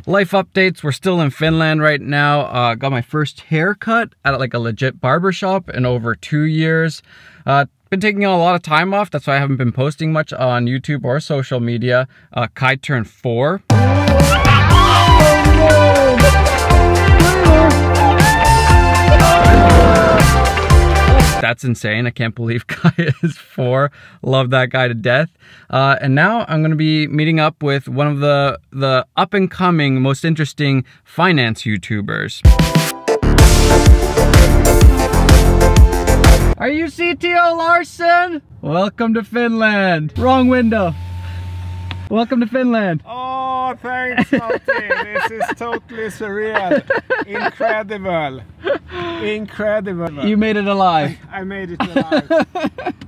Life updates. We're still in Finland right now. Got my first haircut at like a legit barbershop in over 2 years. Been taking a lot of time off. That's why I haven't been posting much on YouTube or social media. Kai turned 4. That's insane. I can't believe Kai is 4. Love that guy to death. And now I'm going to be meeting up with one of the up-and-coming, most interesting finance YouTubers. Are you Cto Larson? Welcome to Finland. Wrong window. Welcome to Finland. Oh, thanks, Matti. This is totally surreal. Incredible. Incredible. You made it alive. I made it alive.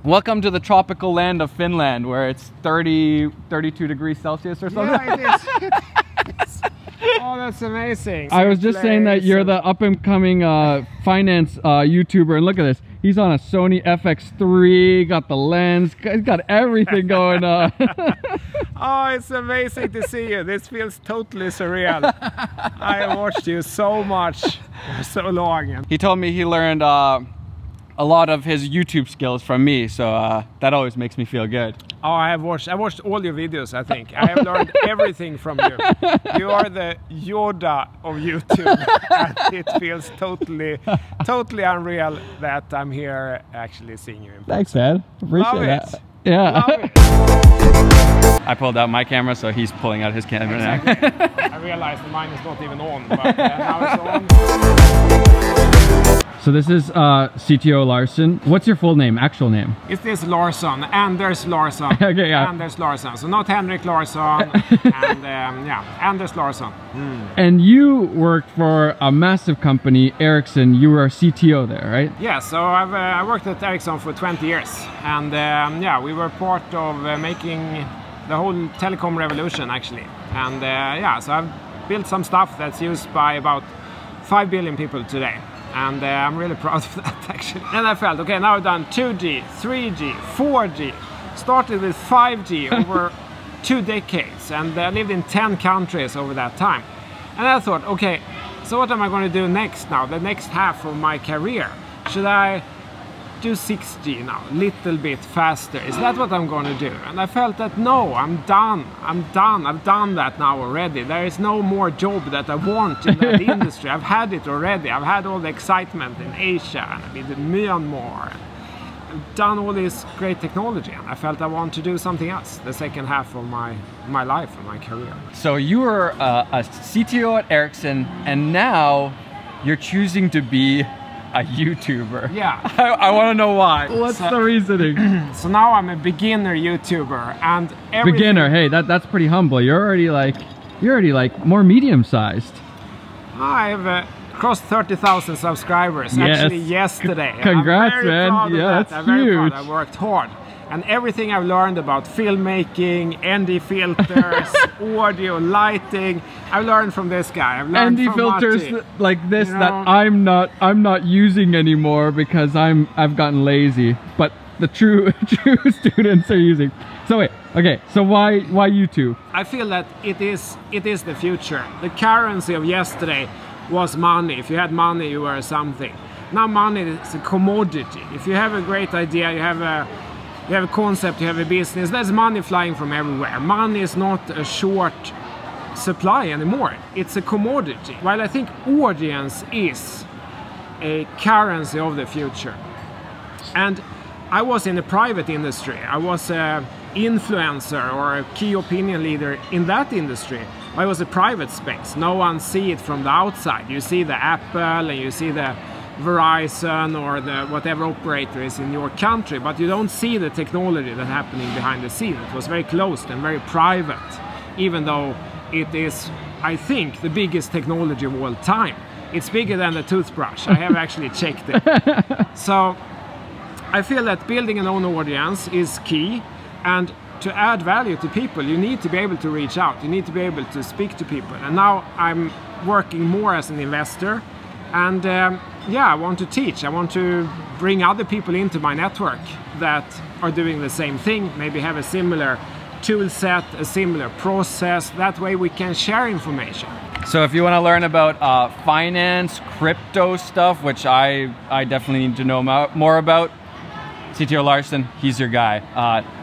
Welcome to the tropical land of Finland, where it's 32 degrees Celsius or something. Yeah, it is. Oh, that's amazing. I was just saying that you're the up-and-coming finance YouTuber, and look at this. He's on a Sony FX3, got the lens, he's got everything going on. Oh, it's amazing to see you. This feels totally surreal. I have watched you so much for so long. He told me he learned a lot of his YouTube skills from me, so that always makes me feel good. Oh, I watched all your videos, I think. I have learned everything from you. You are the Yoda of YouTube. And it feels totally unreal that I'm here actually seeing you in person. Thanks, man. Appreciate that. Yeah. I pulled out my camera, so he's pulling out his camera exactly. Now. I realized mine is not even on, but now it's on. So this is Cto Larson. What's your full name, actual name? Is this Larson? Anders Larson. Okay, yeah. Anders Larson. So not Henrik Larson. And yeah, Anders Larson. And you worked for a massive company, Ericsson. You were a CTO there, right? Yeah, so I worked at Ericsson for 20 years. And yeah, we were part of making the whole telecom revolution, actually. And yeah, so I've built some stuff that's used by about 5 billion people today. And I'm really proud of that, actually. And I felt, okay, now I've done 2G, 3G, 4G, started with 5G over 2 decades, and I lived in 10 countries over that time. And I thought, okay, so what am I going to do next now, the next half of my career? Should I do 6G now, little bit faster? Is that what I'm going to do? And I felt that no, I'm done. I've done that now already. There is no more job that I want in that industry. I've had it already. I've had all the excitement in Asia, and I've been in Myanmar. I've done all this great technology, and I felt I want to do something else, the second half of my life and my career. So you were a CTO at Ericsson, and now you're choosing to be a YouTuber. Yeah. I want to know why. What's the reasoning? So now I'm a beginner YouTuber, and beginner. Hey, that's pretty humble. You're already like more medium-sized. I've crossed 30,000 subscribers actually yesterday. Congrats, man. Yeah, that's huge. I worked hard. And everything I've learned about filmmaking, ND filters, audio, lighting, I've learned from this guy. I've learned ND from filters Matti. like this, you know? that I'm not using anymore because I've gotten lazy. But the true students are using. So wait, okay. So why YouTube? I feel that it is the future. The currency of yesterday was money. If you had money, you were something. Now money is a commodity. If you have a great idea, you have a concept, you have a business, there's money flying from everywhere. Money is not a short supply anymore. It's a commodity. While I think audience is a currency of the future. And I was in the private industry. I was an influencer or a key opinion leader in that industry. I was a private space. No one see it from the outside. You see the Apple and you see the Verizon or the whatever operator is in your country, but you don't see the technology that's happening behind the scene. It was very closed and very private, even though it is, I think, the biggest technology of all time. It's bigger than the toothbrush. I have actually checked it. So I feel that building an own audience is key, and to add value to people, you need to be able to reach out. You need to be able to speak to people. And now I'm working more as an investor, and yeah, I want to teach. I want to bring other people into my network that are doing the same thing, maybe have a similar tool set, a similar process. That way we can share information. So if you want to learn about finance, crypto stuff, which I definitely need to know more about, Cto Larson, he's your guy.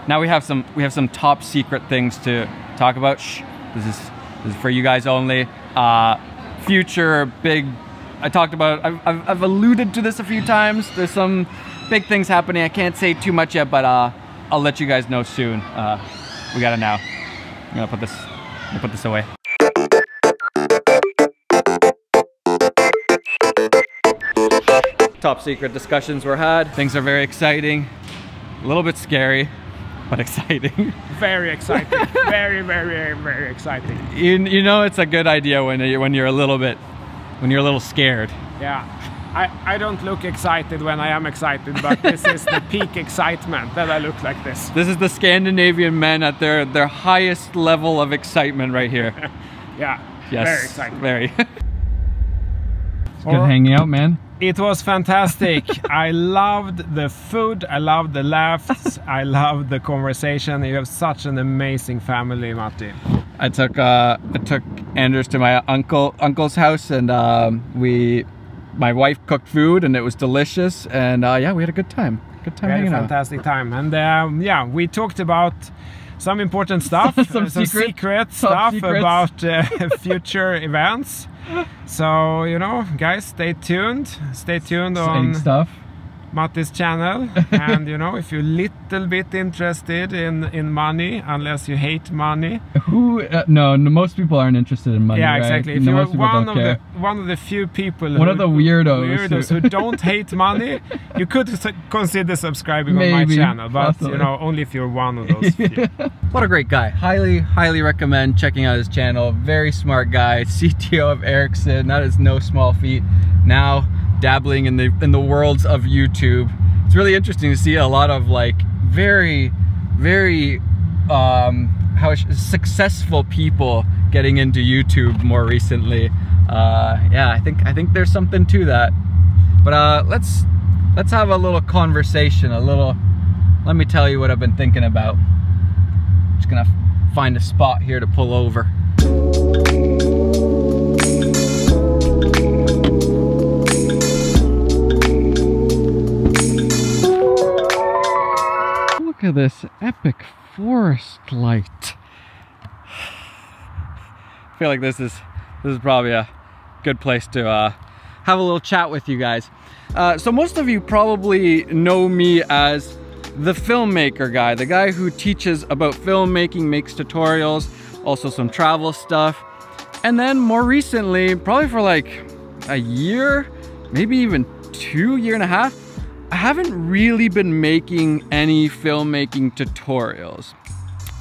Now we have some top secret things to talk about. Shh, this is for you guys only. Future big. I talked about. I've alluded to this a few times. There's some big things happening. I can't say too much yet, but I'll let you guys know soon. We got it now. I'm gonna put this away. Top secret discussions were had. Things are very exciting. A little bit scary, but exciting. Very exciting. Very, very, very exciting. You know it's a good idea when you're a little scared. Yeah. I don't look excited when I am excited, but this is the peak excitement that I look like this. This is the Scandinavian men at their highest level of excitement right here. Yeah. Yes. Very exciting. Very. It's good hanging out, man. It was fantastic. I loved the food, I loved the laughs, I loved the conversation. You have such an amazing family, Matti. I took Anders to my uncle's house, and my wife cooked food, and it was delicious. And yeah, we had a good time. Good time hanging out. Fantastic time. And yeah, we talked about some important stuff, some secret stuff about future events. So, you know, guys, stay tuned on stuff. Matti's channel. And, you know, if you're a little bit interested in money, unless you hate money. No, most people aren't interested in money. Yeah, right? exactly. If you're one of the few people, one of the weirdos who don't hate money, you could consider subscribing on my channel, but possibly. You know, only if you're one of those few. What a great guy. Highly recommend checking out his channel. Very smart guy. CTO of Ericsson. That is no small feat. Now dabbling in the worlds of YouTube. It's really interesting to see a lot of like very successful people getting into YouTube more recently. Yeah, I think there's something to that. But let's have a little conversation. Let me tell you what I've been thinking about. Just gonna find a spot here to pull over. Look at this epic forest light. I feel like this is probably a good place to have a little chat with you guys. So most of you probably know me as the filmmaker guy, the guy who teaches about filmmaking, makes tutorials, also some travel stuff. And then more recently, probably for like a year, maybe even 2 years and a half, I haven't really been making any filmmaking tutorials.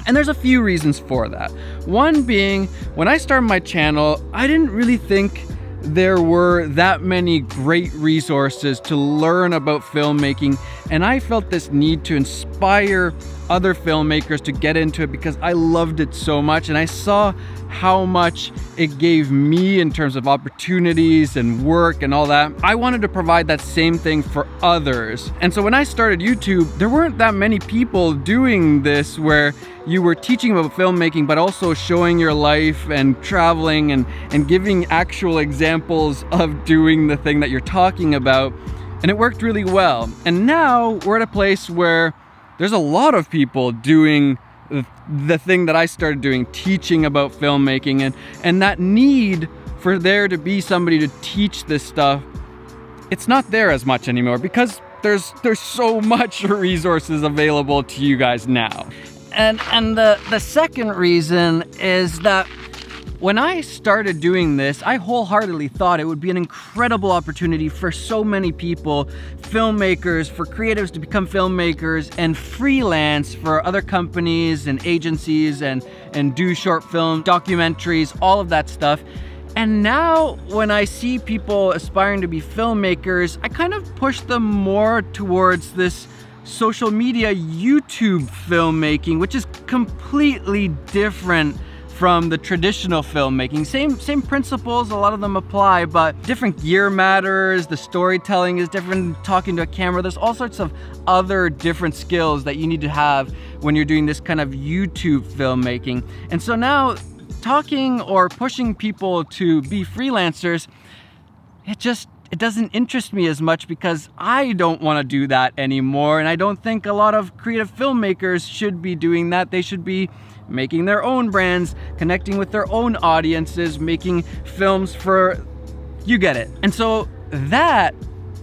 And there's a few reasons for that. One being, when I started my channel, I didn't really think there were that many great resources to learn about filmmaking, and I felt this need to inspire other filmmakers to get into it because I loved it so much, and I saw how much it gave me in terms of opportunities and work and all that. I wanted to provide that same thing for others. And so when I started YouTube, there weren't that many people doing this where you were teaching about filmmaking, but also showing your life and traveling and giving actual examples of doing the thing that you're talking about. And it worked really well. And now we're at a place where there's a lot of people doing the thing that I started doing, teaching about filmmaking, and that need for there to be somebody to teach this stuff, it's not there as much anymore because there's so much resources available to you guys now. And the second reason is that when I started doing this, I wholeheartedly thought it would be an incredible opportunity for so many people, filmmakers, for creatives to become filmmakers and freelance for other companies and agencies and do short film, documentaries, all of that stuff. And now when I see people aspiring to be filmmakers, I kind of push them more towards this social media YouTube filmmaking, which is completely different from the traditional filmmaking. Same principles, a lot of them apply, but different gear matters, the storytelling is different, talking to a camera, there's all sorts of other different skills that you need to have when you're doing this kind of YouTube filmmaking. And so now, talking or pushing people to be freelancers, it doesn't interest me as much because I don't want to do that anymore, and I don't think a lot of creative filmmakers should be doing that. They should be making their own brands, connecting with their own audiences, making films for, you get it. And so that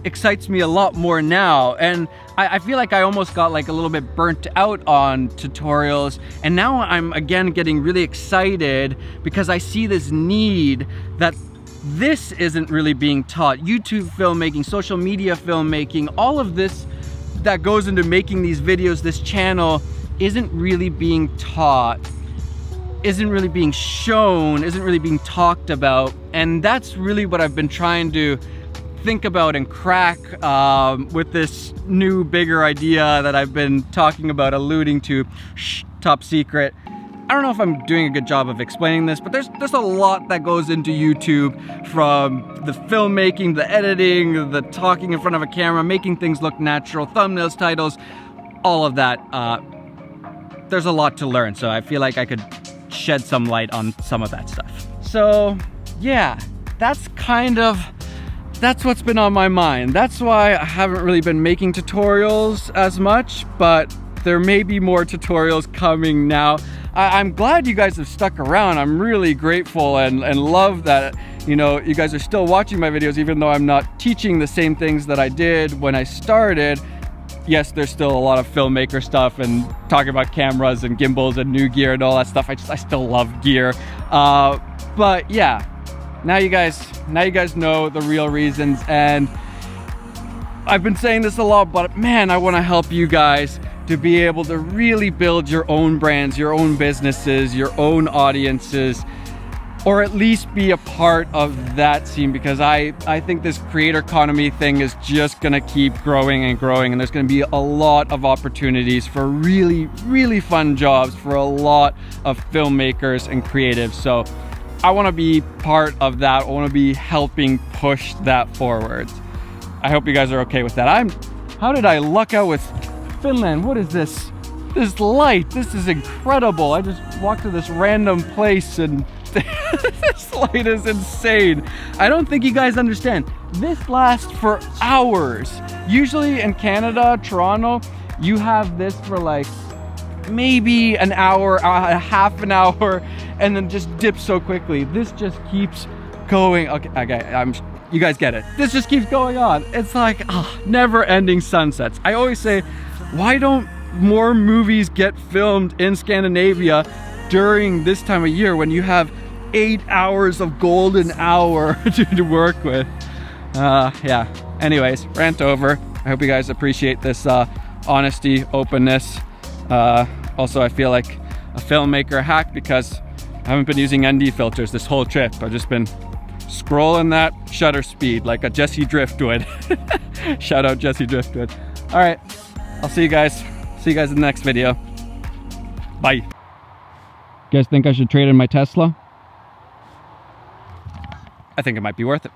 excites me a lot more now, and I feel like I almost got like a little bit burnt out on tutorials, and now I'm again getting really excited because I see this need that this isn't really being taught. YouTube filmmaking, social media filmmaking, all of this that goes into making these videos, this channel, isn't really being taught, isn't really being shown, isn't really being talked about. And that's really what I've been trying to think about and crack with this new, bigger idea that I've been talking about, alluding to. Shh, top secret. I don't know if I'm doing a good job of explaining this, but there's a lot that goes into YouTube, from the filmmaking, the editing, the talking in front of a camera, making things look natural, thumbnails, titles, all of that. There's a lot to learn, so I feel like I could shed some light on some of that stuff. So yeah, that's what's been on my mind. That's why I haven't really been making tutorials as much, but there may be more tutorials coming now. I'm glad you guys have stuck around. I'm really grateful and love that, you know, you guys are still watching my videos even though I'm not teaching the same things that I did when I started. Yes, there's still a lot of filmmaker stuff and talking about cameras and gimbals and new gear and all that stuff. I still love gear. But yeah, now you guys know the real reasons, and I've been saying this a lot, but man, I want to help you guys to be able to really build your own brands, your own businesses, your own audiences, or at least be a part of that scene, because I think this creator economy thing is just gonna keep growing and growing, and there's gonna be a lot of opportunities for really, really fun jobs for a lot of filmmakers and creatives. So I wanna be part of that. I wanna be helping push that forward. I hope you guys are okay with that. How did I luck out with Finland? What is this? This light, this is incredible. I just walked to this random place and this light is insane. I don't think you guys understand. This lasts for hours. Usually in Canada, Toronto, you have this for like maybe an hour, half an hour, and then just dips so quickly. This just keeps going. Okay, you guys get it. This just keeps going on. It's like never-ending sunsets. I always say, why don't more movies get filmed in Scandinavia during this time of year when you have 8 hours of golden hour to work with? Yeah, anyways, rant over. I hope you guys appreciate this honesty, openness. Also, I feel like a filmmaker hack because I haven't been using ND filters this whole trip. I've just been scrolling that shutter speed like a Jesse Driftwood. Shout out Jesse Driftwood. All right, I'll see you guys. See you guys in the next video. Bye. You guys think I should trade in my Tesla? I think it might be worth it.